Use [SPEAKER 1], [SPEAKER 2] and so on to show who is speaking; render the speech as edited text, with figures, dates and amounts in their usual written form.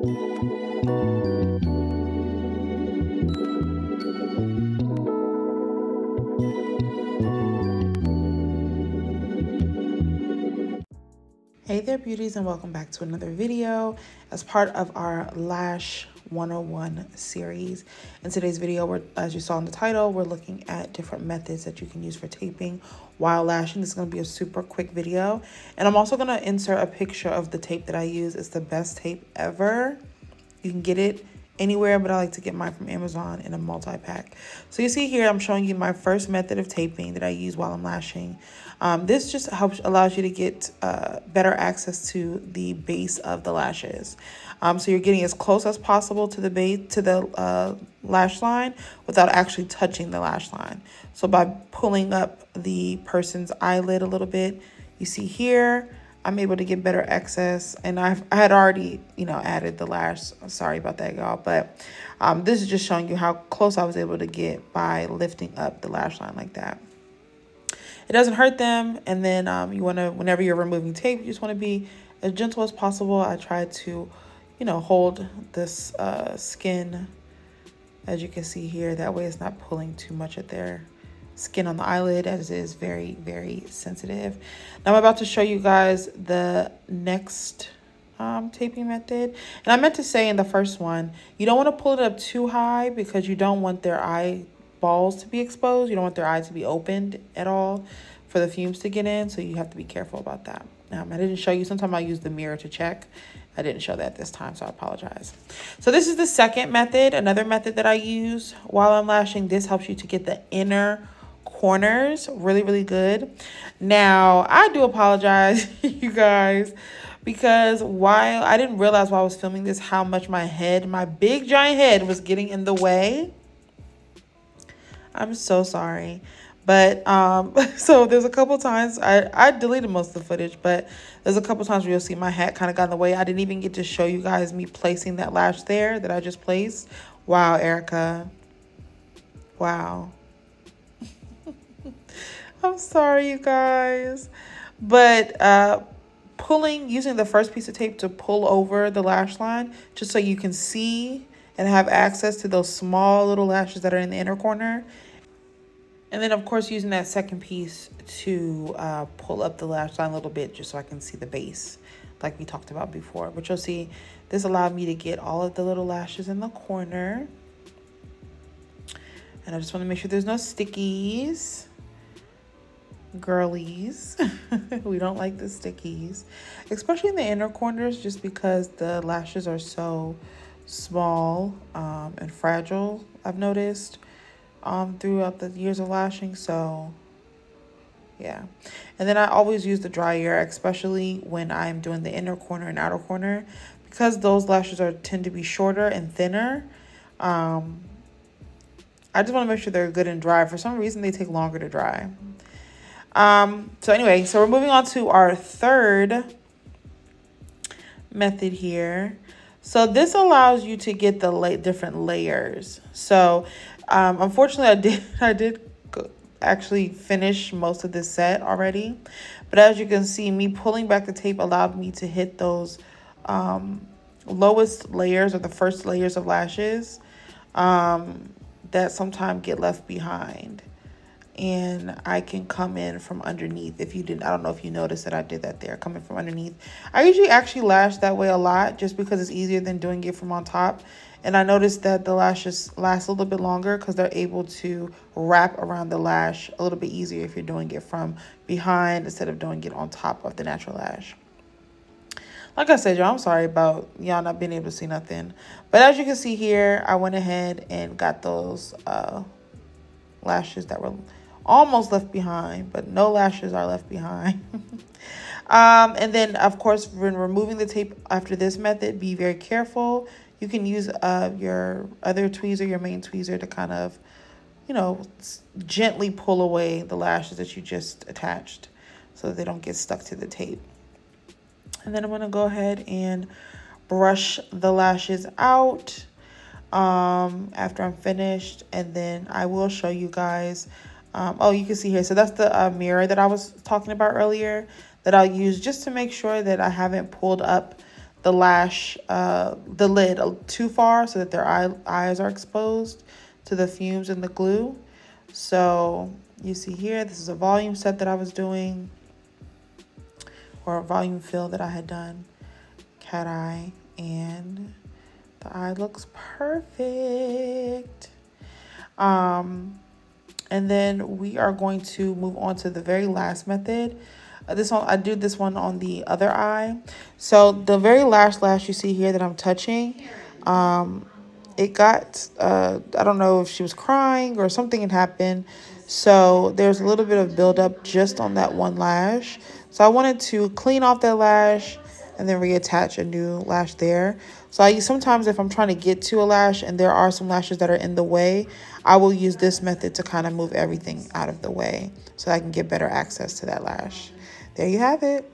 [SPEAKER 1] Hey there, beauties, and welcome back to another video as part of our Lash 101 series. In today's video, as you saw in the title, we're looking at different methods that you can use for taping while lashing. This is going to be a super quick video, and I'm also going to insert a picture of the tape that I use. It's the best tape ever. You can get it anywhere, but I like to get mine from Amazon in a multi-pack. So you see here, I'm showing you my first method of taping that I use while I'm lashing. This just allows you to get better access to the base of the lashes. So you're getting as close as possible to the base, to the lash line without actually touching the lash line. So by pulling up the person's eyelid a little bit, you see here, I'm able to get better access, and I had already, added the lash. Sorry about that, y'all, but this is just showing you how close I was able to get by lifting up the lash line like that. It doesn't hurt them, and then you want to, whenever you're removing tape, you just want to be as gentle as possible. I try to, hold this skin, as you can see here. That way it's not pulling too much at their skin on the eyelid, as it is very, very sensitive. Now I'm about to show you guys the next taping method. And I meant to say in the first one, you don't want to pull it up too high because you don't want their eyeballs to be exposed. You don't want their eyes to be opened at all for the fumes to get in. So you have to be careful about that. I didn't show you. Sometimes I use the mirror to check. I didn't show that this time, so I apologize. So this is the second method, another method that I use while I'm lashing. This helps you to get the inner corners really, really good. Now, I do apologize, you guys, because while I didn't realize while I was filming this how much my big giant head was getting in the way. I'm so sorry. But so there's a couple times I deleted most of the footage, but there's a couple times where you'll see my hat kind of got in the way. I didn't even get to show you guys me placing that lash there that I just placed. Wow, Erica. Wow. I'm sorry, you guys. But using the first piece of tape to pull over the lash line, just so you can see and have access to those small little lashes that are in the inner corner. And then, of course, using that second piece to pull up the lash line a little bit, just so I can see the base, like we talked about before. But you'll see this allowed me to get all of the little lashes in the corner. And I just want to make sure there's no stickies. Girlies. We don't like the stickies, especially in the inner corners, just because the lashes are so small and fragile, I've noticed throughout the years of lashing. So yeah. And then I always use the dry air, especially when I'm doing the inner corner and outer corner, because those lashes tend to be shorter and thinner. I just want to make sure they're good and dry. For some reason, they take longer to dry. So anyway, so we're moving on to our third method here. So this allows you to get the different layers. So unfortunately, I did actually finish most of this set already, but as you can see, me pulling back the tape allowed me to hit those lowest layers, or the first layers of lashes that sometimes get left behind. And I can come in from underneath. If you didn't, I don't know if you noticed that I did that there, coming from underneath. I usually actually lash that way a lot, just because it's easier than doing it from on top. And I noticed that the lashes last a little bit longer because they're able to wrap around the lash a little bit easier if you're doing it from behind instead of doing it on top of the natural lash. Like I said, y'all, I'm sorry about y'all not being able to see nothing. But as you can see here, I went ahead and got those lashes that were almost left behind, but no lashes are left behind. And then, of course, when removing the tape after this method, be very careful. You can use your other tweezer, your main tweezer, to kind of, gently pull away the lashes that you just attached so that they don't get stuck to the tape. And then I'm going to go ahead and brush the lashes out after I'm finished, and then I will show you guys. Oh, you can see here, so that's the mirror that I was talking about earlier that I'll use just to make sure that I haven't pulled up the lash, the lid too far so that their eyes are exposed to the fumes and the glue. So you see here, this is a volume set that I was doing, or a volume fill that I had done, cat eye, and the eye looks perfect. And then we are going to move on to the very last method. This one, I do this one on the other eye. So the very last lash you see here that I'm touching, it got, I don't know if she was crying or something had happened. So there's a little bit of buildup just on that one lash. So I wanted to clean off that lash and then reattach a new lash there. So I use, sometimes if I'm trying to get to a lash and there are some lashes that are in the way, I will use this method to kind of move everything out of the way so I can get better access to that lash. There you have it.